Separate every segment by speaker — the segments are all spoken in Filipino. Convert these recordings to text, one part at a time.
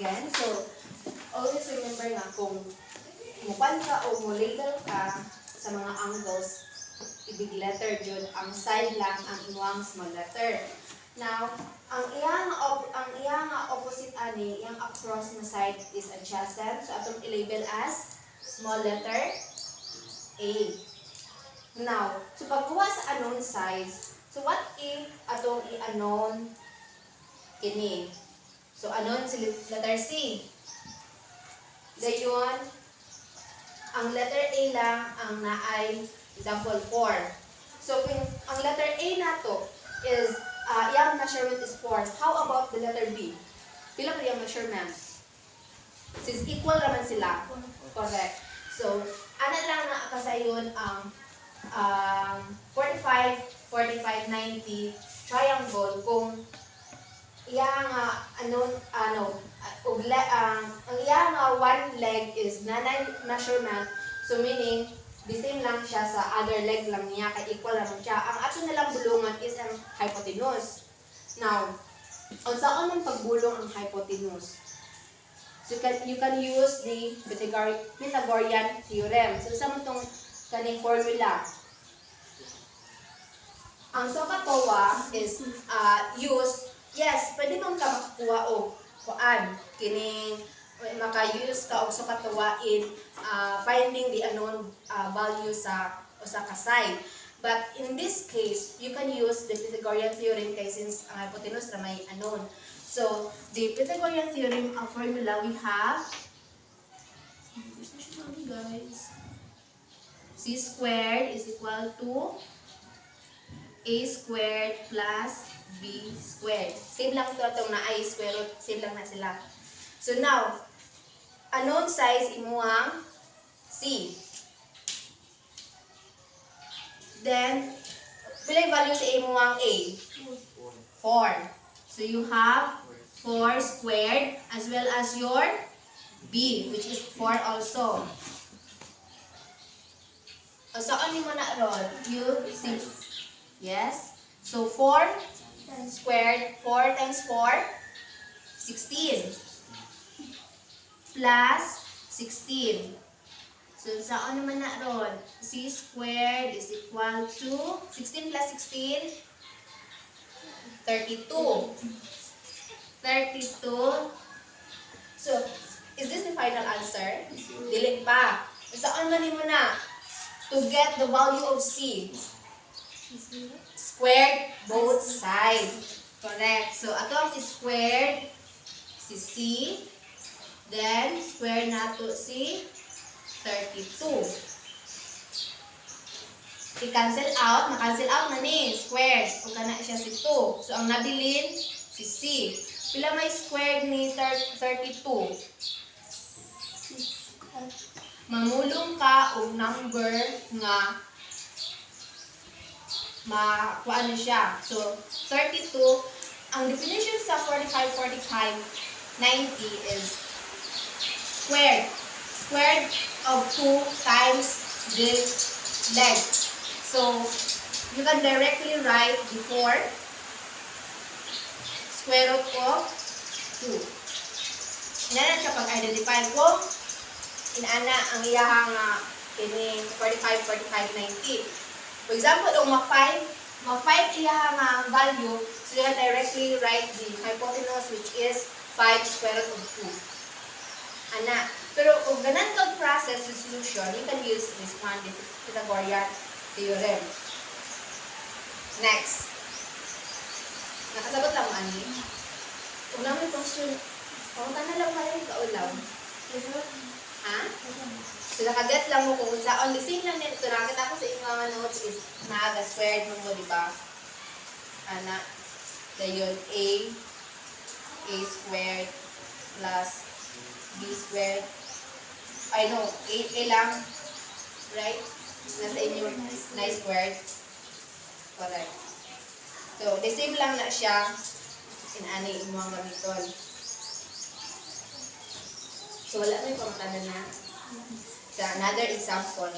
Speaker 1: again. So, always remember nga kung mupan ka o mo-label ka sa mga angles, ibig letter jud ang side lang ang imuang small letter. Now, ang iyang opposite ani, iyang across na side is adjacent. So atong i-label as small letter A. Now, so pagkuha sa unknown size, so what if atong i-unknown kini? So unknown si letter C. Dayon, ang letter A lang ang naay example 4. So kung ang letter A nato is iyang measurement is 4. How about the letter B? Pila ba iyang measurement? Since equal naman sila. Correct. So, ana lang na kasayon ang 45, 45, 90 triangle kung iyang ang iyang one leg is nanay measurement. So meaning the same lang siya sa other leg lang niya, kay equal naman siya. Ang ato nalang bulungan is ang hypotenuse. Now, unsa man pagbulong ang hypotenuse? So you can use the Pythagorean theorem. So sa mo tong kaning formula. Ang SOHCAHTOA is used, yes, pwede man ka makakuha o kuan kining maka-use ka og SOHCAHTOA in finding the unknown value sa usa ka side. But in this case, you can use the Pythagorean theorem kay since ang hypotenuse na may unknown. So, the Pythagorean theorem formula we have guys. C squared is equal to A squared plus B squared. Same lang ito itong na A squared root. Same lang na sila. So now, unknown size imuhang C. Then, pila yung value sa imuhang A? 4. So you have 4 squared as well as your B, which is 4 also. So ano mo na ron? You 6. Yes? So 4 squared, 4 times 4, 16. Plus 16. So saan naman na ron? C squared is equal to 16 plus 16, 32. 32. So, is this the final answer? Dili pa. Saan man mo na? To get the value of C. Squared both sides. Correct. So, atong squared si C. Then, square na to si 32. I-cancel out. Ma-cancel out na ni. Squared. Kung kana siya si 2. So, ang nabilin si C. Pila may squared ni 32? Mamulong ka o number nga makuha na siya. So, 32. Ang definition sa 45, 45, 90 is squared. Squared of 2 times the leg. So, you can directly write before square root of 2. Inanan siya pag-identify ko. Inana ang iyahang kining 45, 45, 90. For example, kung ma-5 iyahang value, so you can directly write the hypotenuse which is 5 square root of 2. Ana. Pero kung ganan kang process with solution, you can use this one, the Pythagorean theorem. Next. Nakasagot lang mo, Ani? Kung naman question, kung na lang kayo kaulaw. Ha? So, nakagets lang mo kung sa on the same lang nito. Nakakita ko sa inyong mga notes is naka-squared mo, di ba? Ana. Dayon, A squared plus B squared. I know, A lang. Right? Nasa inyo, nice squared. Correct. So, the same lang na siya in ani imuhang gamiton. So, wala may pangkana na. So, another example.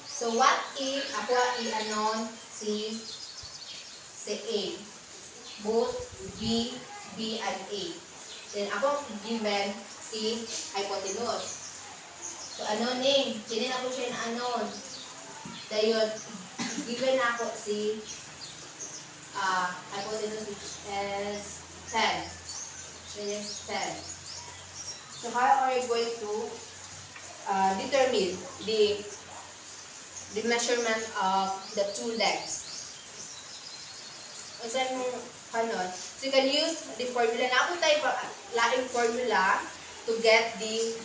Speaker 1: So, So what if ako i-anon si A? Both B, B, and A. Then ako given si hypotenuse. So ano ni? Kinin ako siya na anon. Dayon, given ako si hypotenuse which is 10. Which is 10. So how are you going to determine the measurement of the two legs? So you can use the formula. Na tayo laing formula to get the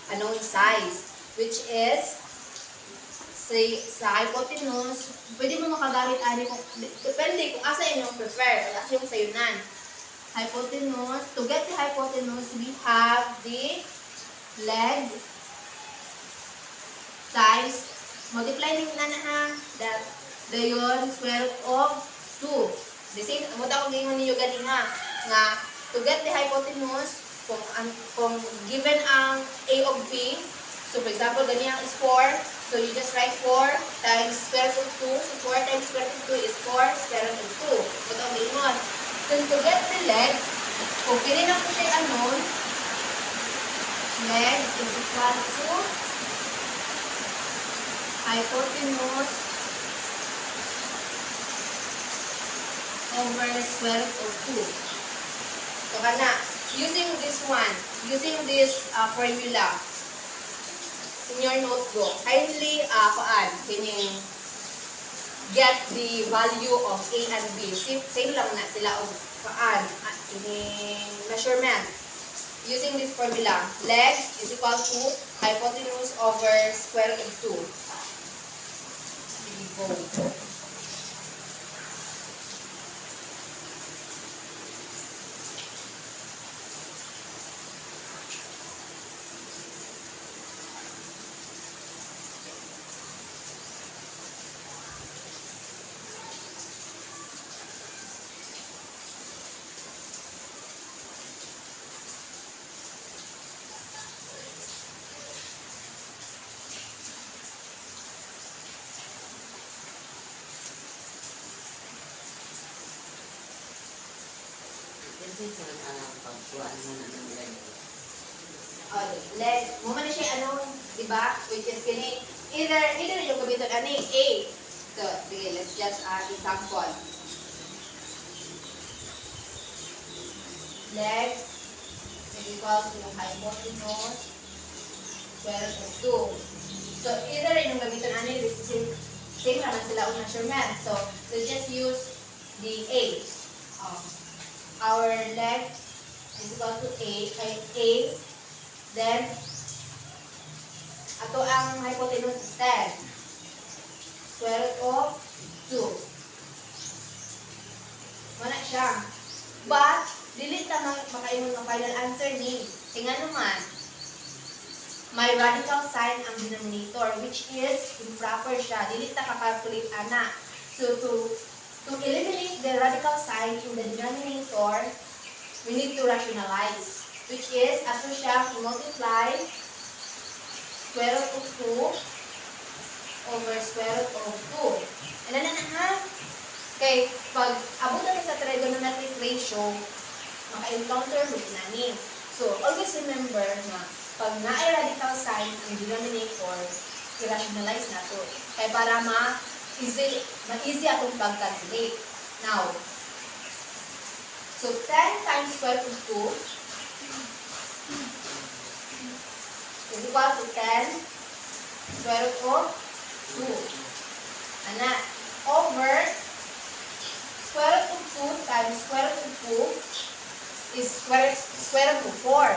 Speaker 1: unknown size, which is say sa hypotenuse, pwede mo makagamit ani kung depende kung asa inyong prefer, asa yung sayunan. Hypotenuse, to get the hypotenuse, we have the leg times multiply din na ha that dayon square root of 2. The same, muta ko gingon ninyo ganina nga to get the hypotenuse kung given ang A of B, so for example ganyan is 4, so you just write 4 times square root of 2, so 4 times square root of 2 is 4 square root of 2. Muta ko gingon. So to get the leg, kung kini na ko siya anon, leg is equal to hypotenuse over square root of 2. So kana, using this one, using this formula in your notebook, kindly kining get the value of A and B. Same lang na sila o kining measurement. Using this formula, leg is equal to hypotenuse over square root of 2. Go. Leg, mo man siya ano, di ba? Which is kini either yung gamiton ani A. So, sige, let's just example. Leg is equal to hypotenuse square root of 2. So, either yung gamiton ani, same naman sila ang measurement. So, let's just use the A. Our leg is equal to A, then ato ang hypotenuse is 10 square root of 2. Wala siya, but dili ta makaingon ng final answer ni tingnan naman may radical sign ang denominator, which is improper siya, dili ta ka-calculate ana. So to eliminate the radical sign in the denominator, we need to rationalize, which is ato siya multiply square root of 2 over square root of 2. And then okay, pag abot natin sa trigonometric ratio, maka-encounter mo ni. So always remember na pag na-ay radical sign ang denominator, i-rationalize na to. Kaya para ma-easy atong pag-calculate. Now, so 10 times square root of 2 is equal to 10 square root of 2. Ana, over square root of 2 times square root of 2 is square root of 4.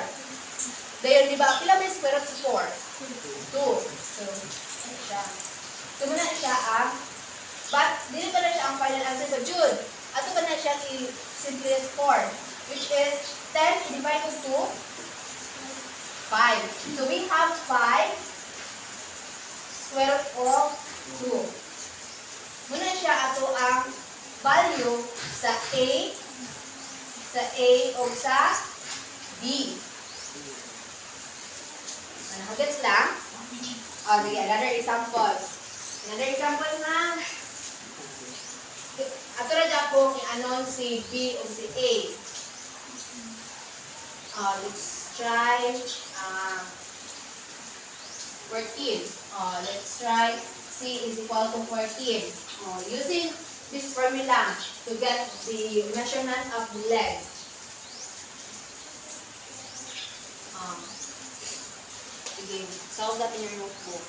Speaker 1: Dayon, di ba? Pila may square root of 4? 2. So, ano siya? So, muna siya but, dito pa na siya ang final answer sa Jude. Ato pa na siya simplest form, which is 10 divided to 5. So, we have 5 square root of 2. Muna siya ato ang value sa A o sa B. Ano, hagats lang? Sige, another example. Another example na, ato na dyan kung i-anon si B o si A. Let's try 14. Let's try C is equal to 14. Using this formula to get the measurement of the leg. Sige, solve that in your notebook.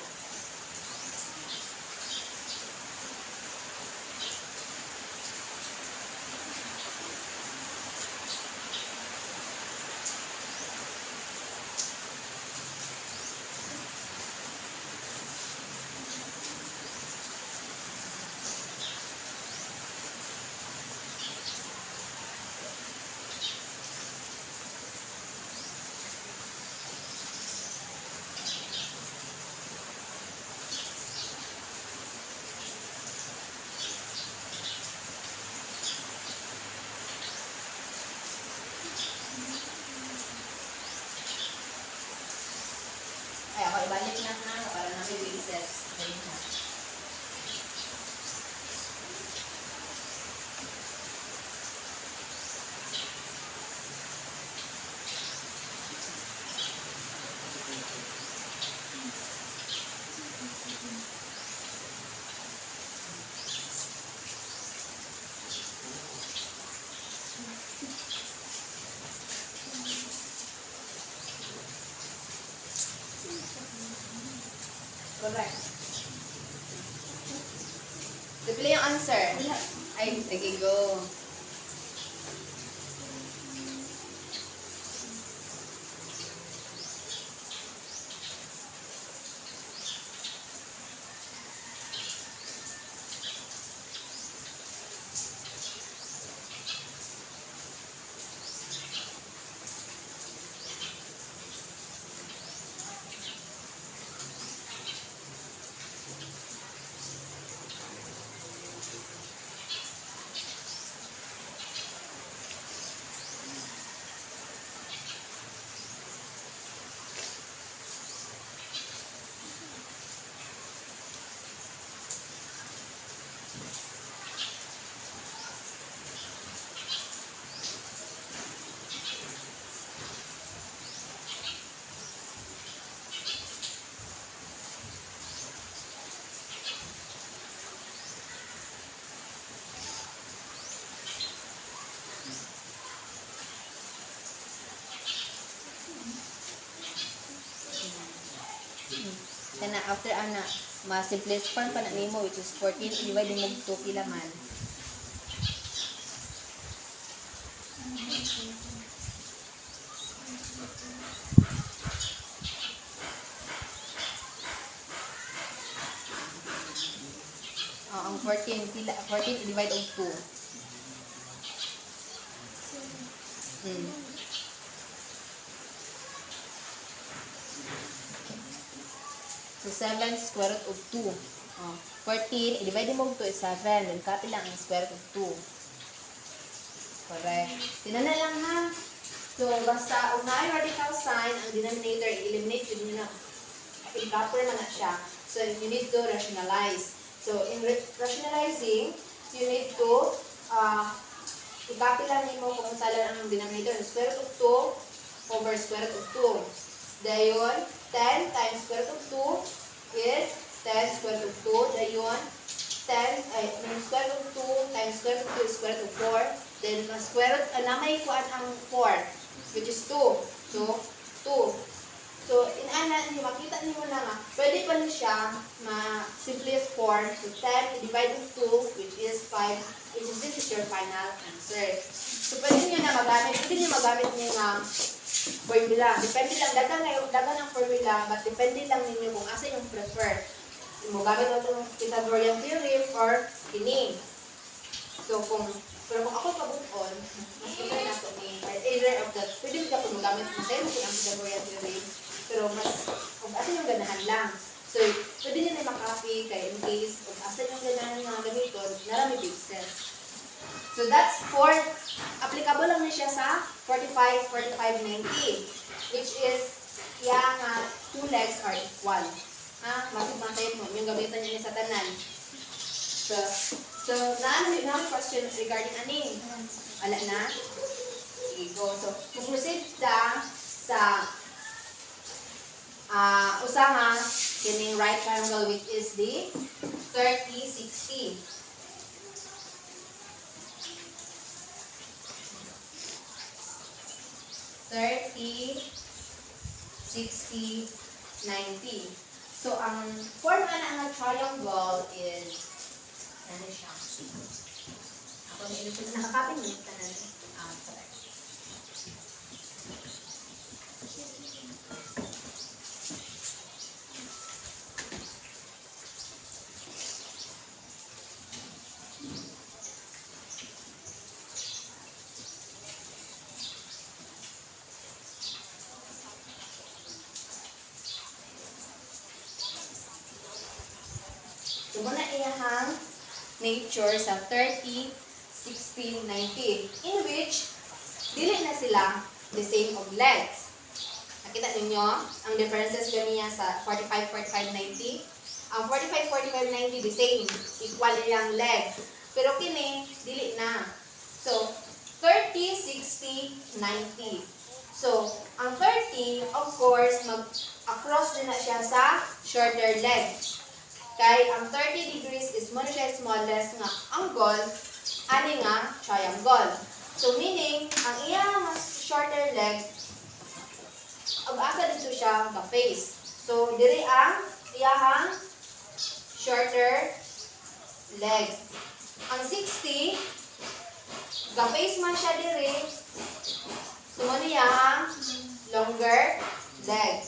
Speaker 1: Ay, ako ibalik na ha, para na may basis. Ayun na. Correct. Dipili yung answer. Ay, sige, go. Kana after ana, ma-simplest form pa na nimo which is 14 divide mo 2 kilaman. Ang 14 divide og 2. So 7 square root of 2. 14 i-divide mo og 2 is 7. Then copy lang ang square root of 2. Correct. Tinan na lang ha. So basta og naay radical sign ang denominator i-eliminate yun na. I-proper man na siya. So you need to rationalize. So in rationalizing, you need to i-copy lang nimo kung saan ang denominator. Square root of 2 over square root of 2. Dayon, 10 times square root of 2 is 10 square root of 2. Dayon, square root of 2 times square root of 2 is square root of 4. Then, square root, namay kuan ang 4, which is 2. So, 2. So, in ana, makita niyo na nga, pwede pa rin siya ma-simplest form. So, 10 divided 2, which is 5, which is this is your final answer. So, pwede niyo na magamit, niyo na formula. Depende lang, dagan ang formula, but depende lang ninyo kung asa yung prefer. Mo gamit mo itong Pythagorean theorem or kini. So, pero kung ako pabukon, mas prefer na ito ni either of that. Pwede mo ka magamit mo sa'yo kung ang Pythagorean theorem. Pero mas, kung asa yung ganahan lang. So, pwede nyo na makopy kaya in case kung asa yung ganahan ng mga ganito, narami basis. So, that's for, applicable lang na siya sa 45, 45, 90, which is, yung 2 legs are equal. Ha? Masig-matay mo. Yung gamitan niya sa tanan. So na question regarding aning. Ala na? Sige, go. So, proceed ta sa usaha kining right triangle which is the 30, 60. $30, $60, $90. So, ang form na ng triangle is ano siya? Ako na ilusog nakakapin mo tanan. Correct. So, muna iyahang nature sa 30, 60, 90. In which, dili na sila the same of legs. Nakita ninyo ang differences ganiya sa 45, 45, 90. Ang 45, 45, 90 the same. Equal ilang leg. Pero kini, dili na. So, 30, 60, 90. So, ang 30, of course, mag-across din na siya sa shorter leg. Kay ang 30 degrees is mo na siya smallest nga angle, ani nga triangle. So meaning, ang iyang mas shorter leg, ag-asa dito siya ga face. So diri ang iyang shorter leg. Ang 60, ga face man siya diri, so mo niyang longer leg.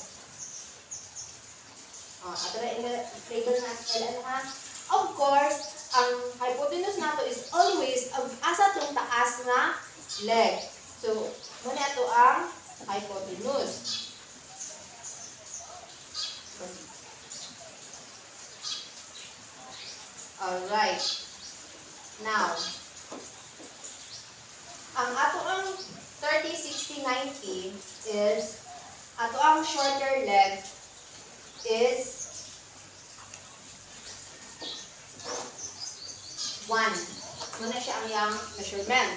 Speaker 1: Ato na label na ha. Of course, ang hypotenuse nato is always asa tong taas na leg. So, muna ito ang hypotenuse. Alright. Now, ang ato ang 30, 60, 90 is ato ang shorter leg is 1. Muna siya ang iyang measurement.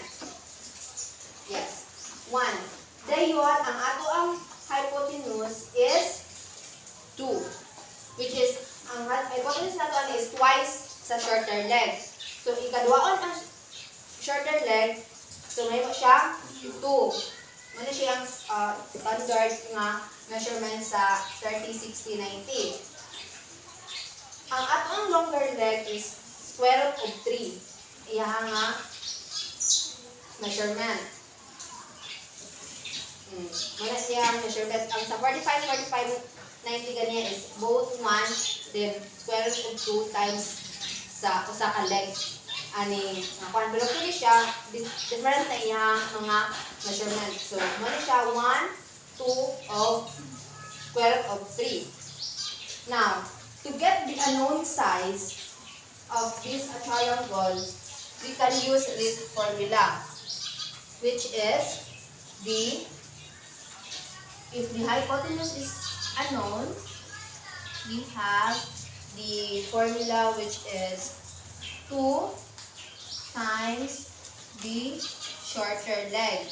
Speaker 1: Yes. 1. Dayon, ang ato ang hypotenuse is 2. Which is, ang hypotenuse nato is twice sa shorter leg. So, ikadwaon ang shorter leg, so may mo siya 2. Muna siya ang standard nga measurement sa 30, 60, 90. Ang ato ang longer leg is square root of 3. Iyaha nga measurement. Muna siya ang measurement. Ang sa 45, 45, 90 ganyan is both 1, then square root of 2 times sa usa ka leg. Ani, kung pero kini siya, different na iyang mga measurement. So, muna siya 1, 2 of square root of 3. Now, to get the unknown size of this triangle, we can use this formula, which is if the hypotenuse is unknown, we have the formula which is 2 times the shorter leg.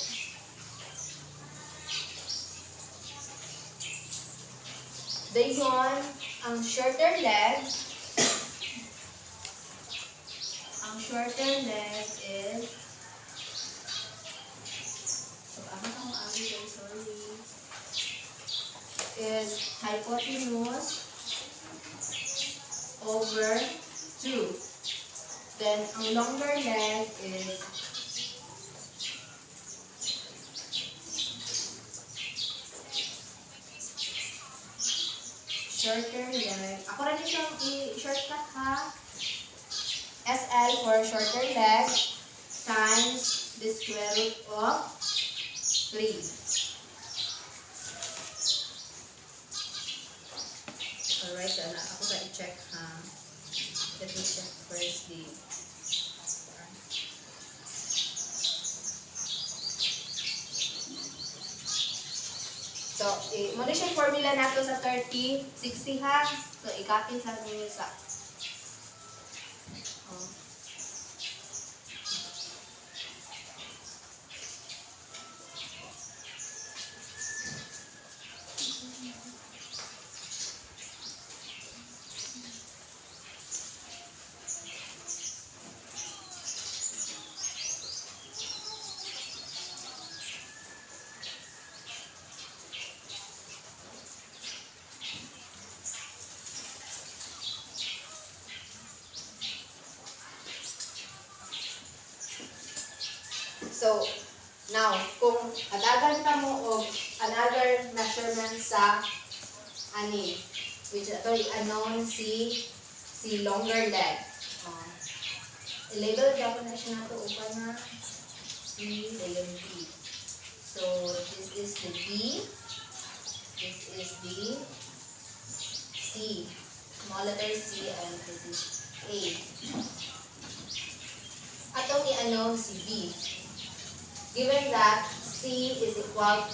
Speaker 1: Dayon, ang shorter leg is hypotenuse over 2. Then, ang longer leg is shorter leg. Ako rin siyang i-shortcut ha. SL for shorter leg times the square root of 3. Alright, so ako sa i-check ha. Let me check first the so, muna siya formula nato sa 30, 60 ha. So, i-copy sa ninyo sa... Oh. So, now, kung hadagan ka mo og another measurement sa ani, which ito i-anon si longer leg. I-label dapat na siya nato upan na C and B. So, this is the B, this is the C, small letter C, and this is A. Atong i-anon si B. Given that C is equal